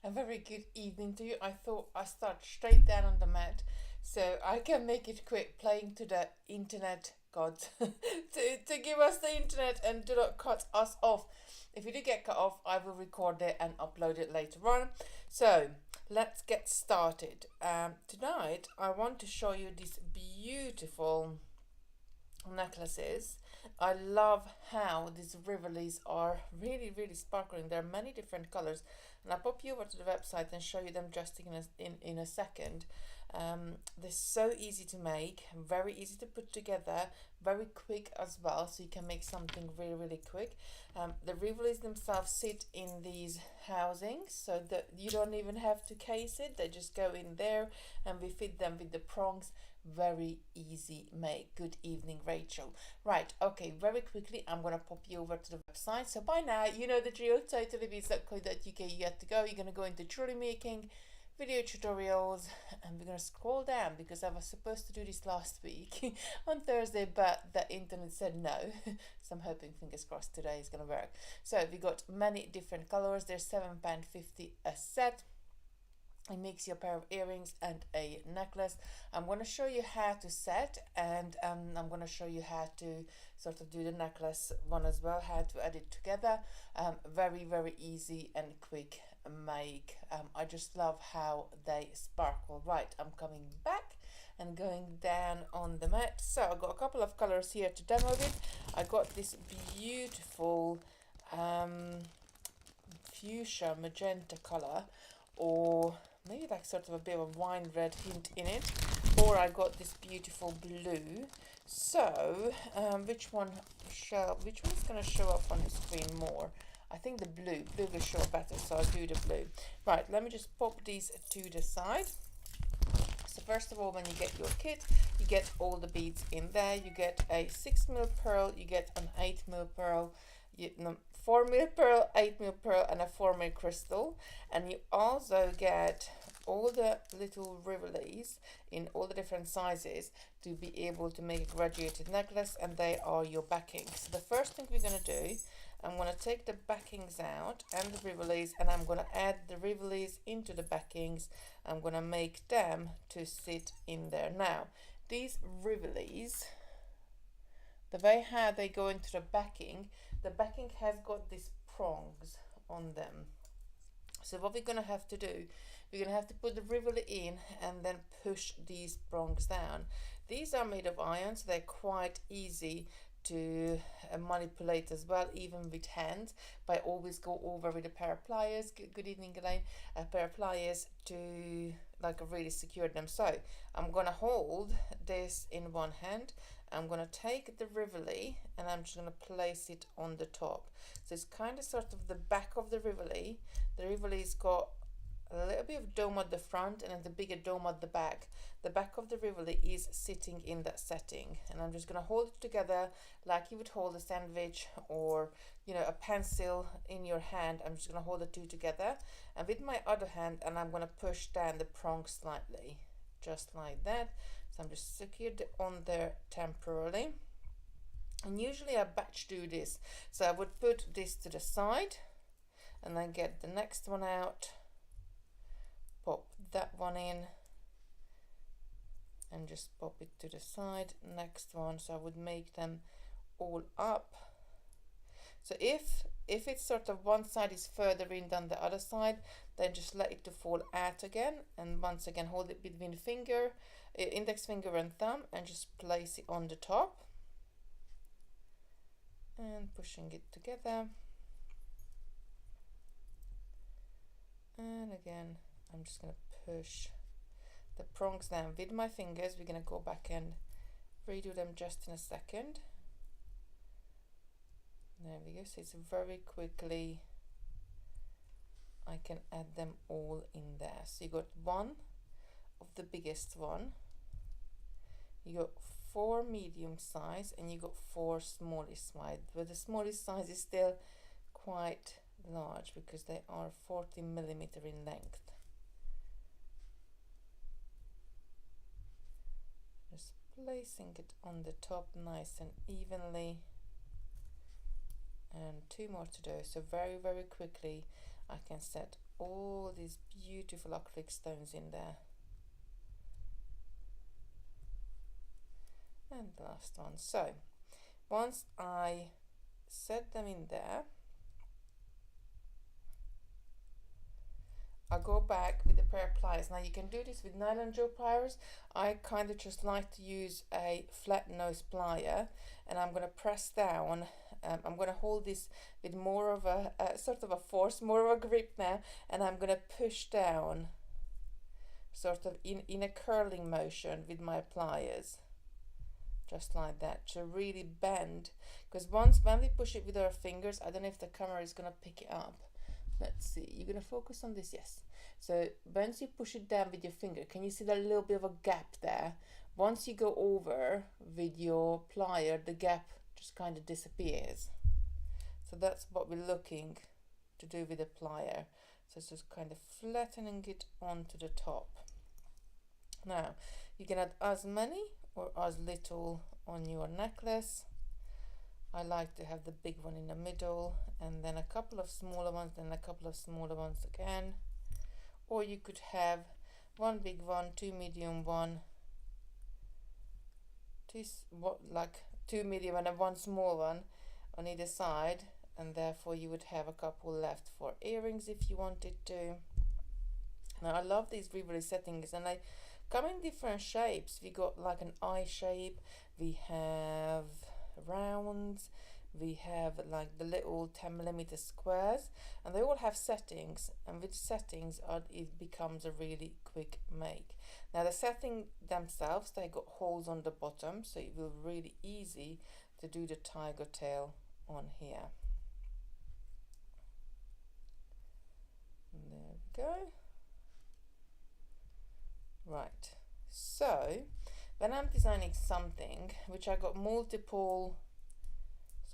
A very good evening to you. I thought I start straight down on the mat so I can make it quick, playing to the internet gods to give us the internet and do not cut us off. If you do get cut off, I will record it and upload it later on. So let's get started. Tonight I want to show you these beautiful necklaces. I love how these Rivolis are really sparkling. There are many different colors, and I'll pop you over to the website and show you them just in a second. They're so easy to make, very easy to put together, very quick as well, so you can make something really quick. The Rivolis themselves sit in these housings so that you don't even have to case it. They just go in there and we fit them with the prongs. Very easy make. Good evening, Rachel. Right, okay, very quickly I'm gonna pop you over to the website. So by now you know the drill. Totallybeads.co.uk. You have to go. You're gonna go into jewelry making, video tutorials, and we're gonna scroll down because I was supposed to do this last week on Thursday, but the internet said no. So I'm hoping, fingers crossed, today is gonna work. So we got many different colors. There's £7.50 a set. It makes you a pair of earrings and a necklace. I'm going to show you how to set, and I'm going to show you how to sort of do the necklace one as well, how to add it together. Very easy and quick make. I just love how they sparkle. Right, I'm coming back and going down on the mat. So I've got a couple of colors here to demo with. I got this beautiful fuchsia magenta color, or maybe like sort of a bit of a wine red hint in it, or I got this beautiful blue. So which one is going to show up on the screen more? I think the blue will show better, so I'll do the blue. Right, let me just pop these to the side. So first of all, when you get your kit, you get all the beads in there. You get a 6mm pearl, you get an 8mm pearl, 4mm pearl, 8mm pearl, and a 4mm crystal. And you also get all the little Rivolis in all the different sizes to be able to make a graduated necklace, and they are your backings. So the first thing we're going to do, I'm going to take the backings out and the Rivolis, and I'm going to add the Rivolis into the backings. I'm going to make them to sit in there. Now, these Rivolis, the way how they go into the backing has got these prongs on them. So what we're going to have to do, we're going to have to put the Rivoli in and then push these prongs down. These are made of iron, so they're quite easy to manipulate as well, even with hands. But I always go over with a pair of pliers. Good evening, Elaine. A pair of pliers to like really secure them. So I'm going to hold this in one hand. I'm going to take the Rivoli and I'm just going to place it on the top. So it's kind of sort of the back of the Rivoli. The Rivoli's got a little bit of dome at the front and then the bigger dome at the back. The back of the Rivoli is sitting in that setting, and I'm just going to hold it together like you would hold a sandwich or, you know, a pencil in your hand. I'm just going to hold the two together, and with my other hand, and I'm going to push down the prong slightly, just like that. So I'm just secured on there temporarily. And usually I batch do this. So I would put this to the side and then get the next one out, pop that one in and just pop it to the side. Next one, so I would make them all up. So if it's sort of one side is further in than the other side, then just let it to fall out again, and once again hold it between finger, index finger and thumb, and just place it on the top and pushing it together. And again, I'm just going to push the prongs down with my fingers. We're going to go back and redo them just in a second. There we go. So it's very quickly I can add them all in there. So you got one of the biggest one, you got 4 medium size, and you got 4 smallest size, but the smallest size is still quite large because they are 40mm in length. Just placing it on the top nice and evenly, and 2 more to do. So very quickly I can set all these beautiful acrylic stones in there. And the last one. So once I set them in there, I go back with a pair of pliers. Now you can do this with nylon gel pliers. I kind of just like to use a flat nose plier, and I'm going to press down. I'm going to hold this with more of a sort of a force, more of a grip now, and I'm going to push down sort of in a curling motion with my pliers, just like that, to really bend, because when we push it with our fingers, I don't know if the camera is going to pick it up. Let's see, you're going to focus on this, yes. So once you push it down with your finger, can you see that little bit of a gap there? Once you go over with your plier, the gap just kind of disappears. So that's what we're looking to do with the plier. So it's just kind of flattening it onto the top. Now you can add as many or as little on your necklace. I like to have the big one in the middle, and then a couple of smaller ones, then a couple of smaller ones again. Or you could have one big one, two medium one, two medium and one small one on either side, and therefore you would have a couple left for earrings if you wanted to. Now I love these Rivoli settings, and they come in different shapes. We got like an eye shape, we have rounds, we have like the little 10mm squares, and they all have settings, and with settings it becomes a really quick make. Now the setting themselves, they got holes on the bottom, so it will be really easy to do the tiger tail on here. And there we go. Right, so when I'm designing something which I got multiple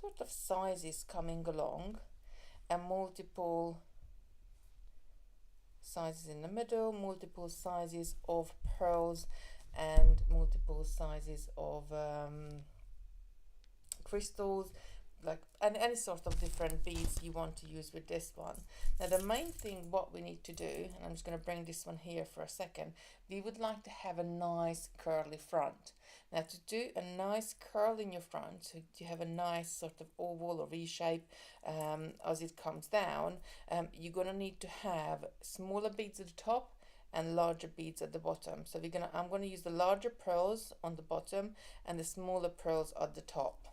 sort of sizes coming along, and multiple sizes in the middle, multiple sizes of pearls, and multiple sizes of crystals, like and any sort of different beads you want to use with this one. Now the main thing what we need to do, and I'm just going to bring this one here for a second, we would like to have a nice curly front. Now to do a nice curl in your front, so you have a nice sort of oval or V shape as it comes down, you're going to need to have smaller beads at the top and larger beads at the bottom. So I'm going to use the larger pearls on the bottom and the smaller pearls at the top.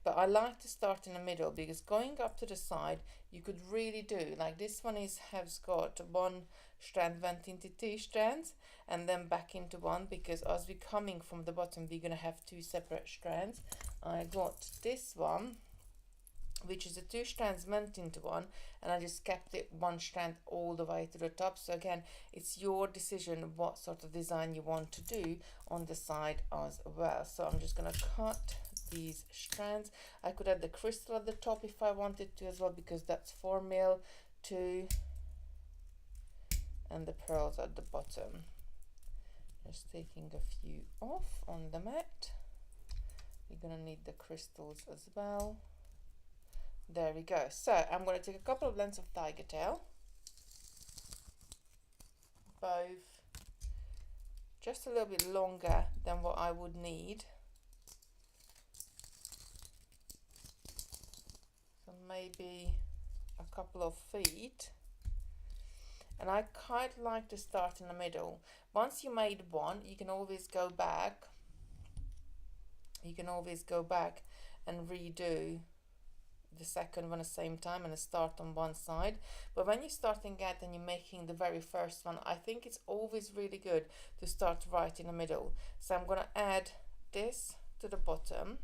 But I like to start in the middle, because going up to the side you could really do, like this one has got one strand went into two strands and then back into one, because as we're coming from the bottom we're going to have two separate strands. I got this one which is the two strands went into one, and I just kept it one strand all the way to the top. So again, it's your decision what sort of design you want to do on the side as well. So I'm just going to cut these strands. I could add the crystal at the top if I wanted to as well, because that's 4mm too, and the pearls at the bottom. Just taking a few off on the mat. We're gonna need the crystals as well. There we go. So I'm going to take a couple of lengths of Tigertail, both just a little bit longer than what I would need. So maybe a couple of feet. And I quite like to start in the middle. Once you made one, you can always go back. You can always go back and redo the second one at the same time and start on one side. But when you're starting out and you're making the very first one, I think it's always really good to start right in the middle. So I'm going to add this to the bottom,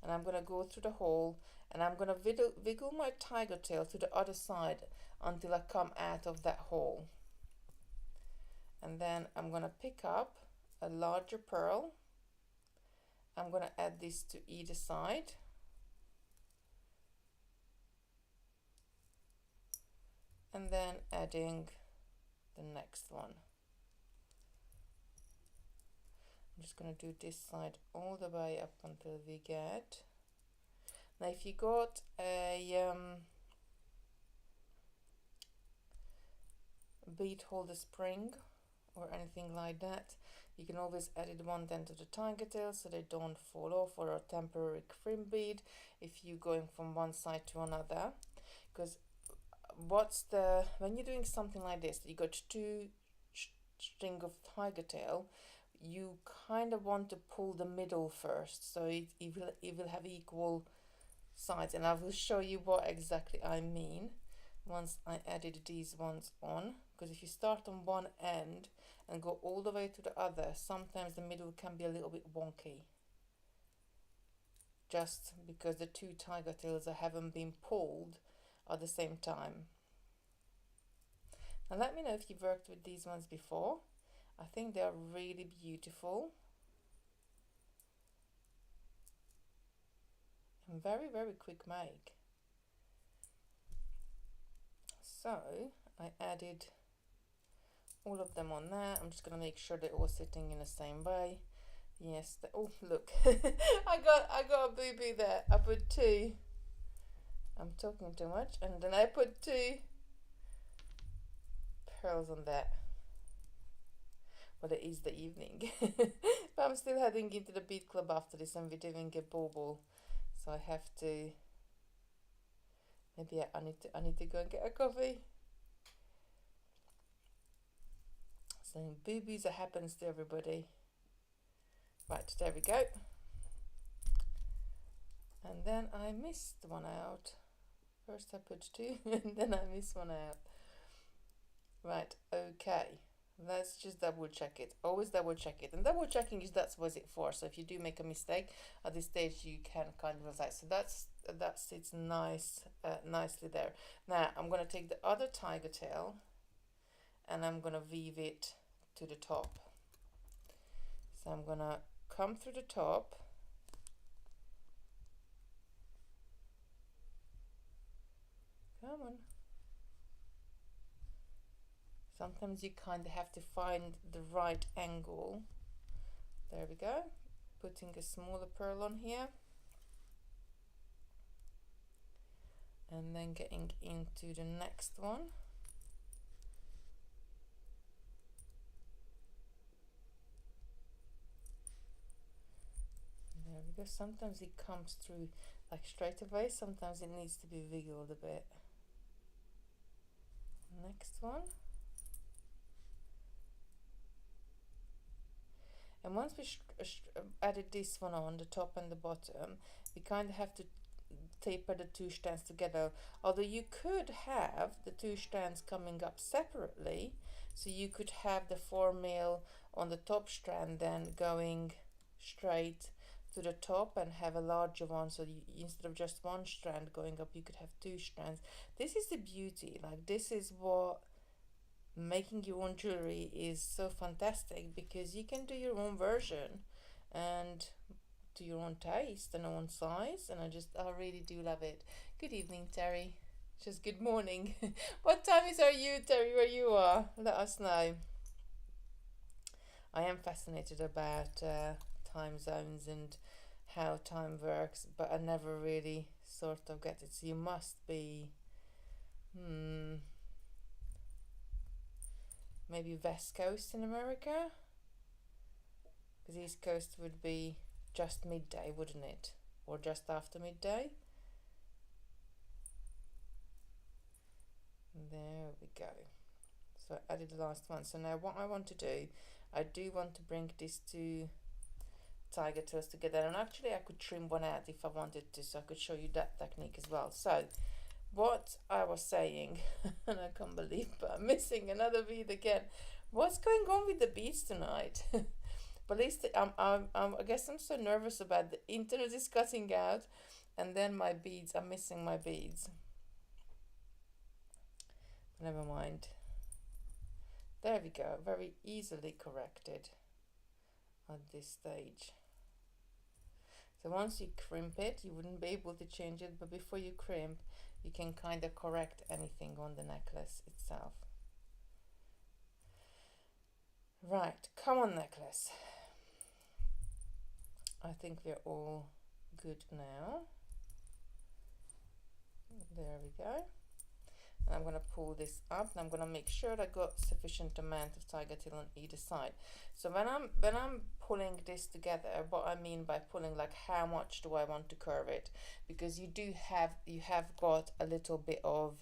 and I'm going to go through the hole, and I'm going to wiggle my tiger tail to the other side until I come out of that hole. And then I'm going to pick up a larger pearl. I'm going to add this to either side. And then adding the next one. I'm just going to do this side all the way up until we get. Now if you got a bead holder spring or anything like that, you can always edit one then to the tiger tail so they don't fall off, or a temporary trim bead if you're going from one side to another. Because when you're doing something like this, you got two string of tiger tail, you kind of want to pull the middle first, so it will have equal sides, and I will show you what exactly I mean once I added these ones on. Because if you start on one end and go all the way to the other, sometimes the middle can be a little bit wonky, just because the two tiger tails haven't been pulled at the same time. Now let me know if you've worked with these ones before. I think they are really beautiful and very, very quick make. So I added all of them on there. I'm just gonna make sure they're all sitting in the same way. Yes, oh look, I got a boo-boo there. I put two. I'm talking too much, and then I put two pearls on that. Well, it is the evening, but I'm still heading into the bead club after this, and we're doing a bauble, so I have to. Maybe I need to go and get a coffee. So boobies, it happens to everybody. Right, there we go. And then I missed one out. First I put two, and then I missed one out. Right, okay. Let's just double check it. Always double check it. And double checking is that's what it's for. So if you do make a mistake at this stage, you can kind of decide. So that sits nicely there. Now I'm gonna take the other tiger tail and I'm gonna weave it to the top. So I'm gonna come through the top. Come on. Sometimes you kind of have to find the right angle. There we go. Putting a smaller pearl on here. And then getting into the next one. There we go. Sometimes it comes through like straight away. Sometimes it needs to be wiggled a bit. Next one. And once we added this one on the top and the bottom, we kind of have to taper the two strands together. Although you could have the two strands coming up separately, so you could have the 4 mil on the top strand then going straight to the top and have a larger one, so instead of just one strand going up, you could have two strands. This is the beauty, like this is what making your own jewelry is so fantastic, because you can do your own version and to your own taste and own size, and I really do love it. Good evening, Terry. Just good morning. What time are you, Terry, where you are? Let us know. I am fascinated about time zones and how time works, but I never really sort of get it. So you must be maybe West Coast in America, because East Coast would be just midday, wouldn't it? Or just after midday. There we go. So I added the last one. So now what I want to do, I do want to bring these two tiger tails together, and actually I could trim one out if I wanted to, so I could show you that technique as well. So what I was saying, and I can't believe I'm missing another bead again. What's going on with the beads tonight? But at least I guess I'm so nervous about the internet is cutting out, and then my beads, I'm missing my beads. Never mind. There we go, very easily corrected at this stage. So once you crimp it, you wouldn't be able to change it, but before you crimp, you can kind of correct anything on the necklace itself. Right, come on, necklace. I think we're all good now. There we go. And I'm going to pull this up, and I'm going to make sure I got sufficient amount of Tigertail on either side. So when I'm pulling this together, what I mean by pulling, like how much do I want to curve it, because you have got a little bit of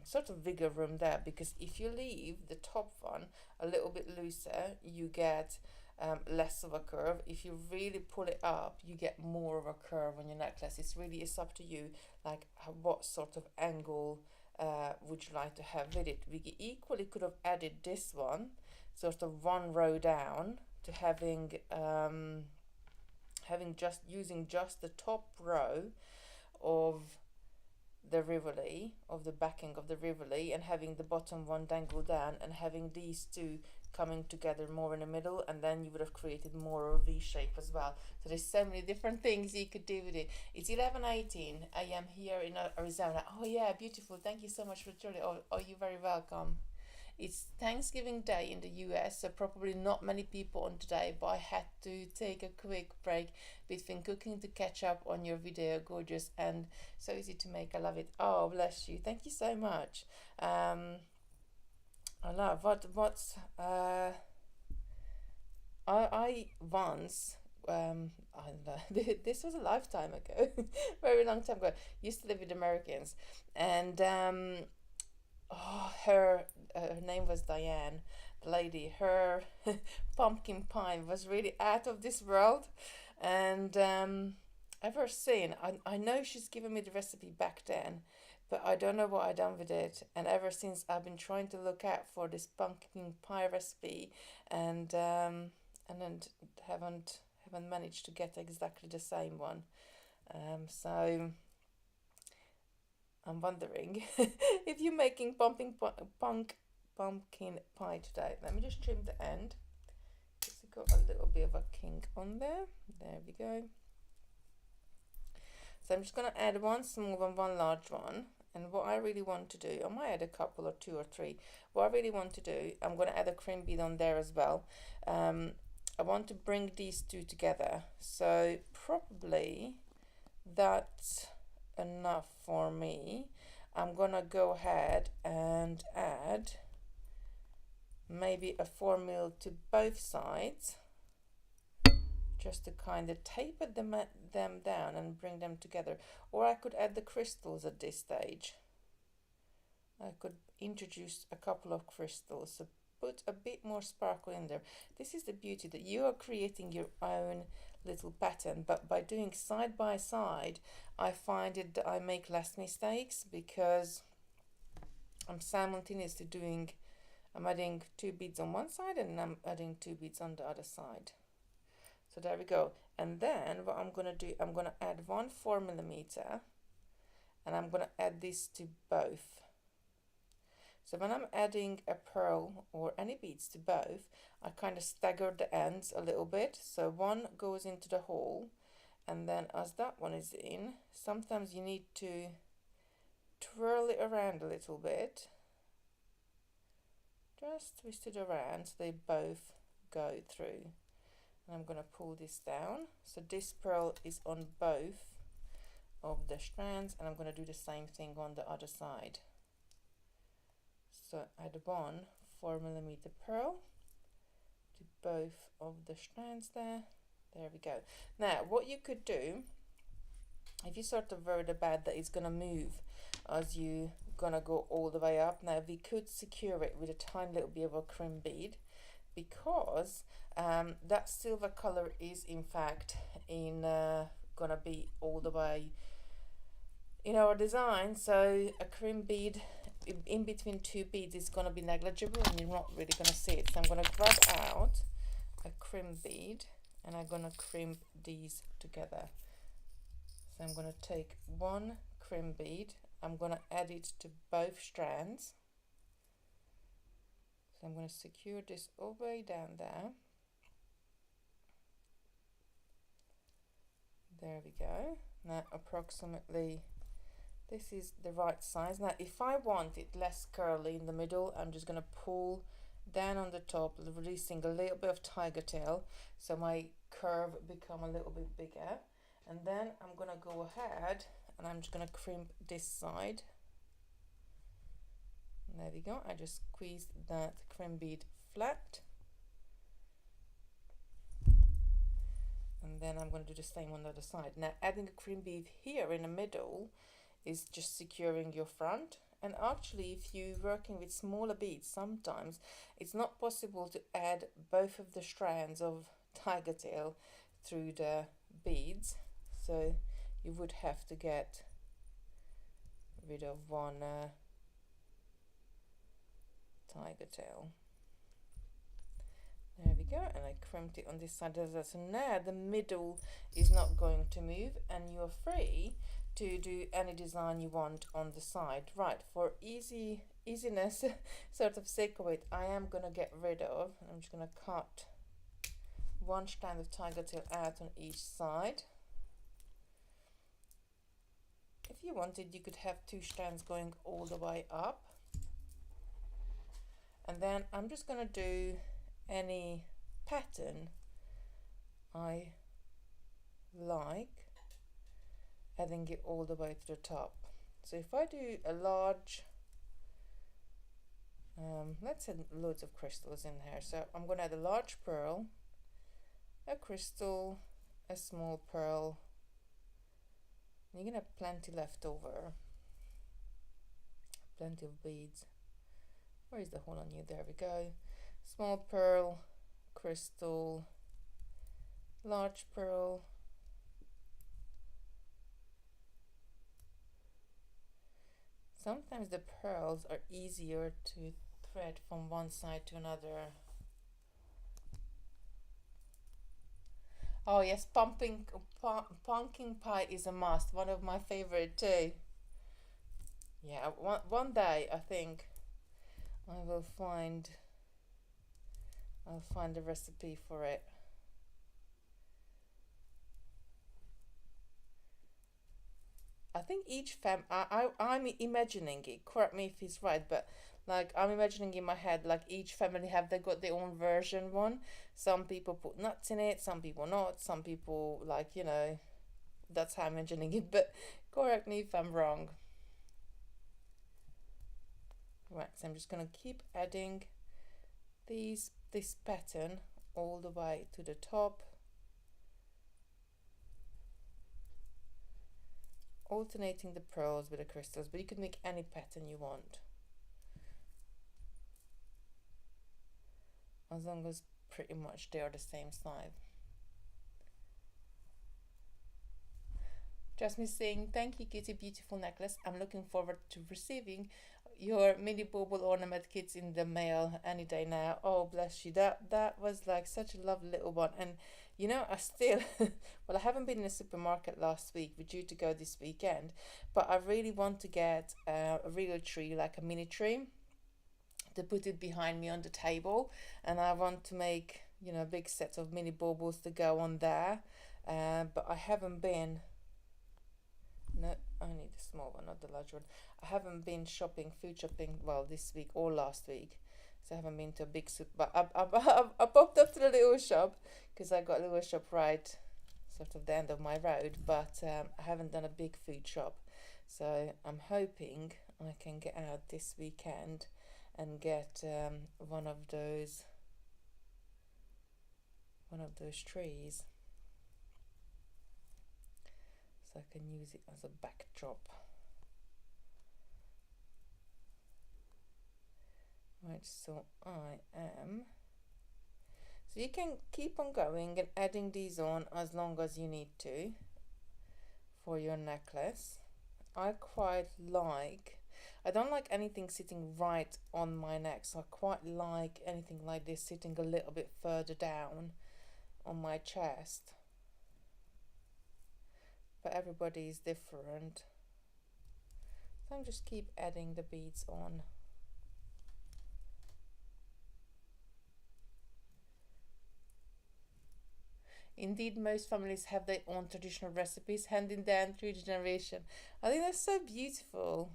sort of wiggle room there, because if you leave the top one a little bit looser, you get less of a curve. If you really pull it up, you get more of a curve on your necklace. It's up to you, like what sort of angle would you like to have with it. We equally could have added this one, sort of one row down, to having using just the top row of the Rivoli, of the backing of the Rivoli, and having the bottom one dangle down, and having these two coming together more in the middle, and then you would have created more of a V shape as well. So there's so many different things you could do with it. It's 11:18. I am here in Arizona. Oh yeah, beautiful. Thank you so much for joining. Oh, you're very welcome. It's Thanksgiving Day in the US, so probably not many people on today, but I had to take a quick break between cooking to catch up on your video. Gorgeous and so easy to make. I love it. Oh, bless you. Thank you so much. I love what's I once I don't know, this was a lifetime ago, very long time ago, used to live with Americans, and her name was Diane, the lady. Her pumpkin pie was really out of this world, and ever since, I know she's given me the recipe back then, but I don't know what I done with it. And ever since, I've been trying to look out for this pumpkin pie recipe, and then haven't managed to get exactly the same one. So I'm wondering if you're making pumpkin pie today. Let me just trim the end. It's got a little bit of a kink on there. There we go. So I'm just going to add one small and one large one. And what I really want to do, I might add a couple or two or three. What I really want to do, I'm going to add a cream bead on there as well. I want to bring these two together. So probably that's enough for me. I'm going to go ahead and add maybe a 4mm to both sides, just to kind of taper them down and bring them together. Or I could add the crystals at this stage. I could introduce a couple of crystals, so put a bit more sparkle in there. This is the beauty, that you are creating your own little pattern, but by doing side by side, I find it that I make less mistakes, because I'm simultaneously I'm adding 2 beads on one side, and I'm adding 2 beads on the other side. So there we go. And then what I'm going to do, I'm going to add one 4mm, and I'm going to add this to both. So when I'm adding a pearl or any beads to both, I kind of stagger the ends a little bit. So one goes into the hole, and then as that one is in, sometimes you need to twirl it around a little bit. Just twist it around so they both go through. And I'm going to pull this down. So this pearl is on both of the strands, and I'm going to do the same thing on the other side. So add one 4mm pearl to both of the strands there. There we go. Now what you could do, if you sort of worried about that it's going to move as you gonna go all the way up, now we could secure it with a tiny little bit of a cream bead, because that silver color is in fact gonna be all the way in our design. So a cream bead in between 2 beads is gonna be negligible, and you're not really gonna see it. So I'm gonna grab out a cream bead, and I'm gonna crimp these together. So I'm gonna take one cream bead, I'm going to add it to both strands. So I'm going to secure this all the way down there. There we go. Now approximately this is the right size. Now if I want it less curly in the middle, I'm just going to pull down on the top, releasing a little bit of Tigertail, so my curve become a little bit bigger. And then I'm going to go ahead and I'm just going to crimp this side. we go. I just squeezed that cream bead flat. And then I'm going to do the same on the other side. Now adding a cream bead here in the middle is just securing your front. And actually, if you're working with smaller beads, sometimes it's not possible to add both of the strands of Tigertail through the beads. So you would have to get rid of one Tigertail. There we go, and I crimped it on this side as well. So now the middle is not going to move, and you're free to do any design you want on the side. Right, for easiness sort of sake of it, I am gonna get rid of, I'm just gonna cut one strand of Tigertail out on each side. If you wanted, you could have two strands going all the way up. And then I'm just gonna do any pattern I like, adding it all the way to the top. So if I do a large, let's add loads of crystals in here. So I'm going to add a large pearl, a crystal, a small pearl. You're going to have plenty left over, plenty of beads. Where is the hole on you? There we go. Small pearl, crystal, large pearl, sometimes the pearls are easier to thread from one side to another. Oh yes, pumpkin pie is a must, one of my favorite too. Yeah, one day I think I'll find a recipe for it. I think each I'm imagining it, correct me if it's right, but like I'm imagining in my head, like each family they got their own version one. Some people put nuts in it, some people not, some people like, you know, that's how I'm imagining it, but correct me if I'm wrong. Right, so I'm just gonna keep adding this pattern all the way to the top, alternating the pearls with the crystals, but you can make any pattern you want, as long as pretty much they are the same size. Jasmine saying, thank you Kitty, beautiful necklace. I'm looking forward to receiving your mini bauble ornament kits in the mail any day now. Oh bless you, that was like such a lovely little one. And you know, I still well, I haven't been in a supermarket last week, we're due to go this weekend, but I really want to get a real tree, like a mini tree, to put it behind me on the table, and I want to make, you know, a big set of mini baubles to go on there, but I haven't been, no, I need a small one, not the large one. I haven't been food shopping, well, this week or last week, so I haven't been to a big super, but I popped up to the little shop, because I got a little shop right sort of the end of my road, but I haven't done a big food shop, so I'm hoping I can get out this weekend and get one of those trees, so I can use it as a backdrop. Right, so so you can keep on going and adding these on as long as you need to for your necklace. I don't like anything sitting right on my neck, so I quite like anything like this sitting a little bit further down on my chest, but everybody is different, so I'm just keep adding the beads on. Indeed, most families have their own traditional recipes handed down through the generation. I think that's so beautiful.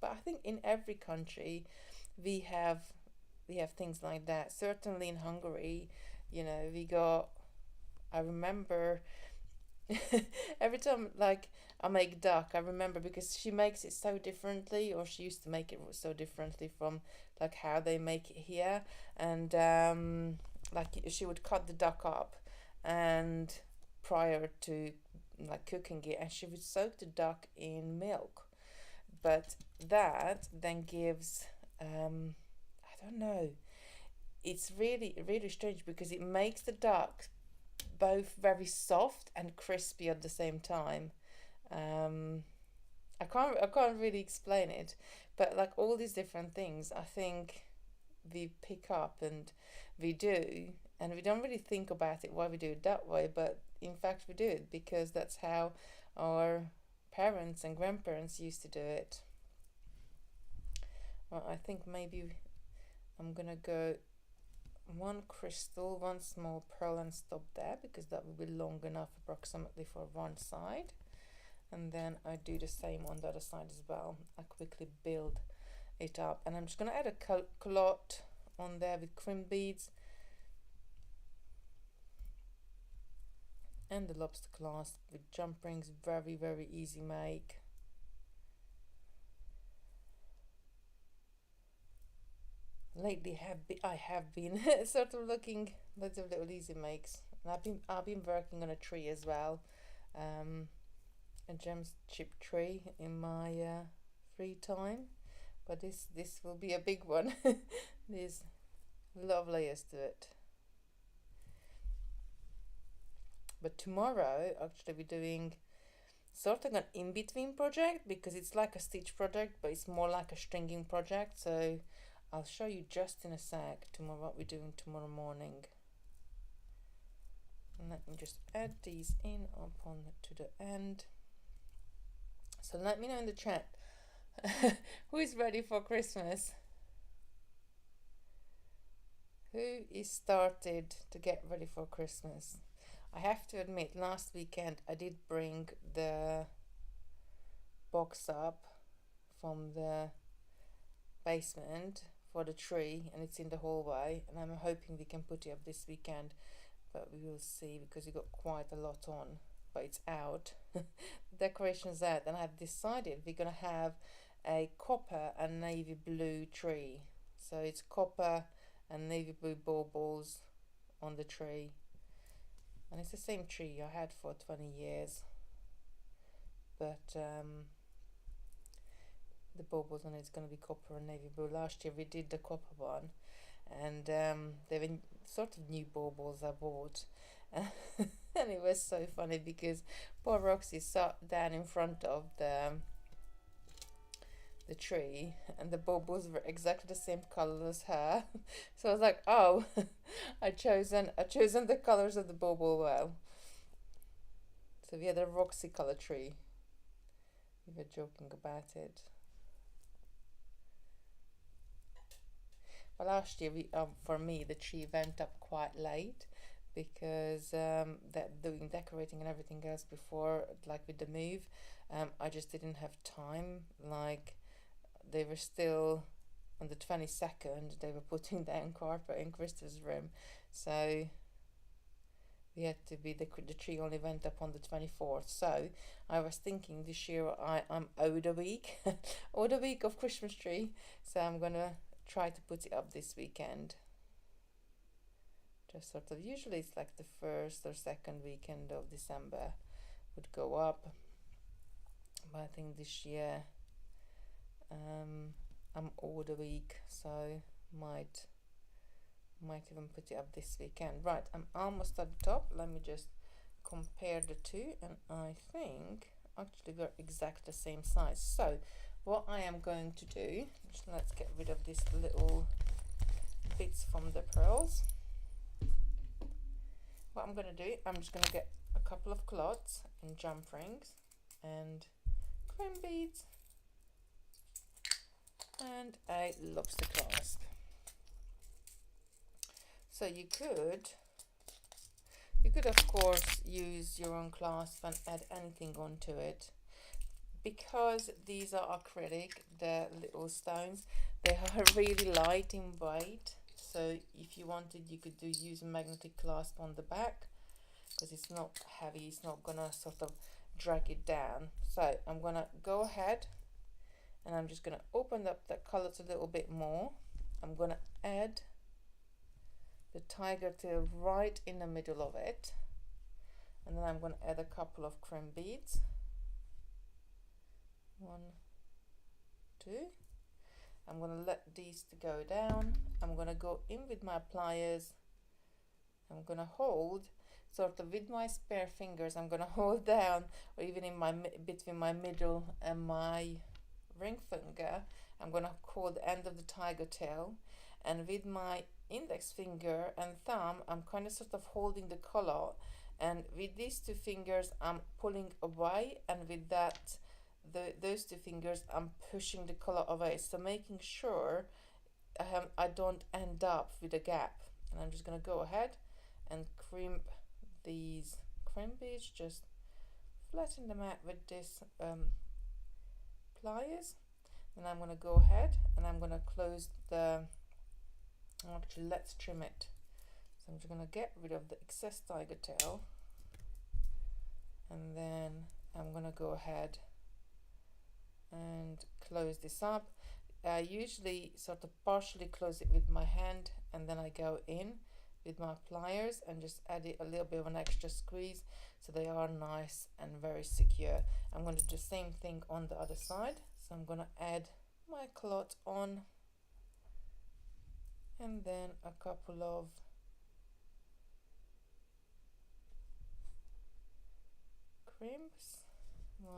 But I think in every country we have things like that. Certainly in Hungary, you know, I remember every time, like, I make duck. I remember because she makes it so differently, or she used to make it so differently from like how they make it here. And like she would cut the duck up, and prior to like cooking it, and she would soak the duck in milk. But that then gives I don't know. It's really strange because it makes the duck both very soft and crispy at the same time. Um, I can't really explain it, but like all these different things, I think we pick up and we do, and we don't really think about it why we do it that way, but in fact we do it because that's how our parents and grandparents used to do it. Well, I think maybe I'm gonna go one crystal, one small pearl, and stop there because that will be long enough approximately for one side. And then I do the same on the other side as well. I quickly build it up, and I'm just gonna add a clot on there with cream beads and the lobster clasp with jump rings. Very easy make. Lately I have been sort of looking lots of little easy makes, and I've been working on a tree as well, a gem chip tree in my free time, but this will be a big one. There's a lot of layers to it. But tomorrow actually we're doing sort of an in-between project because it's like a stitch project, but it's more like a stringing project. So I'll show you just in a sec tomorrow what we're doing tomorrow morning. And let me just add these in to the end. So let me know in the chat who is ready for Christmas. Who is started to get ready for Christmas? I have to admit, last weekend I did bring the box up from the basement for the tree, and it's in the hallway, and I'm hoping we can put it up this weekend, but we will see because we got quite a lot on, but it's out. The decoration's out, and I've decided we're gonna have a copper and navy blue tree. So it's copper and navy blue baubles on the tree, and it's the same tree I had for 20 years, but the baubles on it's going to be copper and navy blue. Last year we did the copper one, and they were sort of new baubles I bought. And it was so funny because poor Roxy sat down in front of the tree, and the baubles were exactly the same color as her. So I was like, oh, I chosen the colors of the bauble well. So we had a Roxy color tree. We were joking about it. But last year, for me, the tree went up quite late because that doing decorating and everything else before, like with the move, I just didn't have time. Like they were still on the 22nd. They were putting down carpet in Krista's room, so we had to be the tree only went up on the 24th. So I was thinking this year I'm owed a week, owed a week of Christmas tree. So I'm gonna try to put it up this weekend. Just sort of, usually it's like the first or second weekend of December would go up, but I think this year I'm owed a week, so might even put it up this weekend. Right, I'm almost at the top. Let me just compare the two, and I think actually we're exactly the same size. So what I am going to do, let's get rid of these little bits from the pearls. What I'm going to do, I'm just going to get a couple of clots and jump rings and cream beads and a lobster clasp. So you could of course use your own clasp and add anything onto it. Because these are acrylic, the little stones, they are really light in weight. So if you wanted, you could use a magnetic clasp on the back because it's not heavy. It's not gonna sort of drag it down. So I'm gonna go ahead and I'm just gonna open up the colors a little bit more. I'm gonna add the Tigertail right in the middle of it, and then I'm gonna add a couple of cream beads. 1, 2. I'm gonna let these to go down. I'm gonna go in with my pliers. I'm gonna hold sort of with my spare fingers. I'm gonna hold down, or even in my between my middle and my ring finger, I'm gonna hold the end of the tiger tail, and with my index finger and thumb I'm kind of sort of holding the color, and with these two fingers I'm pulling away, and with that those two fingers I'm pushing the color away, so making sure I don't end up with a gap. And I'm just gonna go ahead and crimp these cream beads, just flatten them out with this pliers. And I'm gonna go ahead and I'm gonna close the, actually let's trim it. So I'm just gonna get rid of the excess tiger tail, and then I'm gonna go ahead and close this up. I usually sort of partially close it with my hand, and then I go in with my pliers and just add it a little bit of an extra squeeze, so they are nice and very secure. I'm going to do the same thing on the other side. So I'm going to add my cloth on, and then a couple of crimps. 1,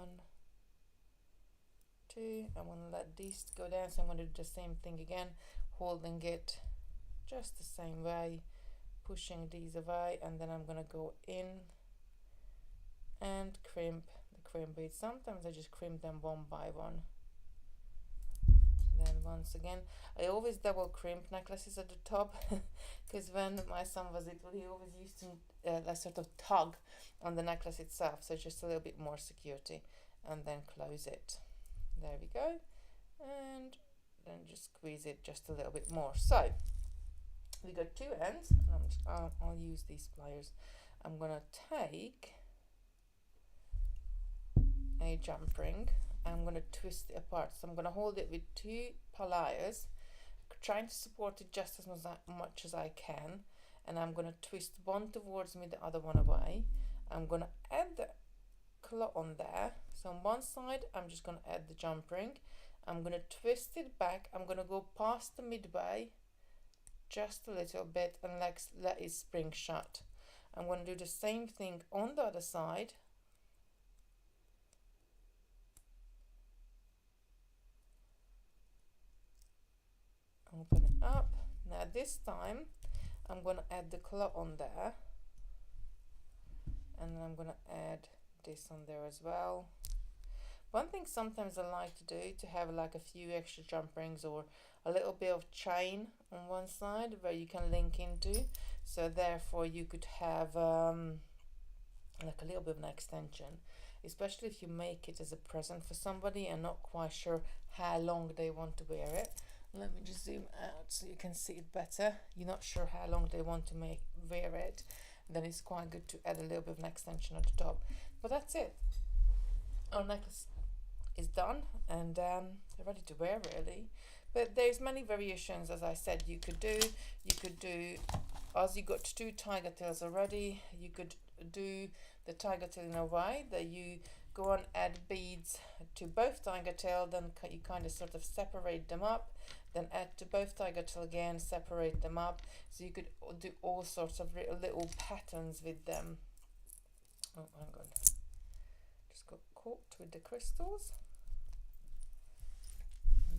2. I'm going to let these go down, so I'm going to do the same thing again, holding it just the same way, pushing these away, and then I'm going to go in and crimp the cream beads. Sometimes I just crimp them one by one. Then once again, I always double crimp necklaces at the top, because when my son was little, he always used to like sort of tug on the necklace itself, so just a little bit more security, and then close it. There we go, and then just squeeze it just a little bit more. So we got two ends. I'll use these pliers. I'm gonna take a jump ring. I'm gonna twist it apart. So I'm gonna hold it with two pliers, trying to support it just as much as I can, and I'm gonna twist one towards me, the other one away. I'm gonna add the color on there. So on one side I'm just going to add the jump ring. I'm going to twist it back. I'm going to go past the midway just a little bit and let it spring shut. I'm going to do the same thing on the other side. Open it up. Now this time I'm going to add the color on there, and then I'm going to add this on there as well. One thing sometimes I like to do, to have like a few extra jump rings or a little bit of chain on one side where you can link into, so therefore you could have like a little bit of an extension, especially if you make it as a present for somebody and not quite sure how long they want to wear it. Let me just zoom out so you can see it better. You're not sure how long they want to wear it, then it's quite good to add a little bit of an extension at the top. But that's it. Our necklace is done, and ready to wear really. But there's many variations, as I said, you could do. As you got two tiger tails already, you could do the tiger tail in a way that you go and add beads to both tiger tail, then you kind of sort of separate them up, then add to both tiger tail again, separate them up, so you could do all sorts of little patterns with them. Oh, hang on, just got caught with the crystals.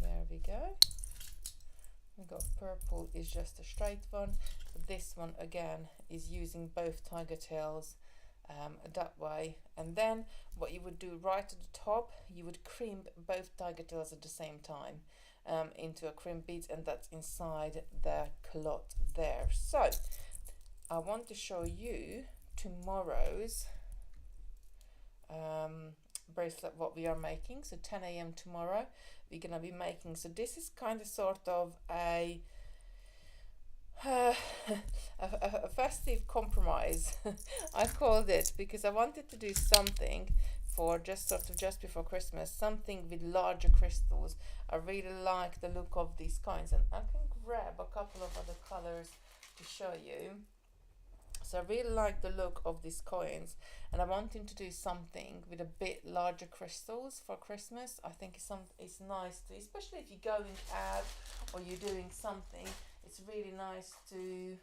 There we go. We got purple is just a straight one, but this one again is using both tiger tails that way. And then what you would do right at the top, you would crimp both tiger tails at the same time into a crimp bead, and that's inside the cloth there. So I want to show you tomorrow's bracelet, what we are making. So 10 AM tomorrow we're gonna be making, so this is kind of sort of a festive compromise I called it, because I wanted to do something for just before Christmas, something with larger crystals. I really like the look of these coins, and I can grab a couple of other colors to show you. So I really like the look of these coins, and I'm wanting to do something with a bit larger crystals for Christmas. I think it's nice to, especially if you're going out or you're doing something, it's really nice to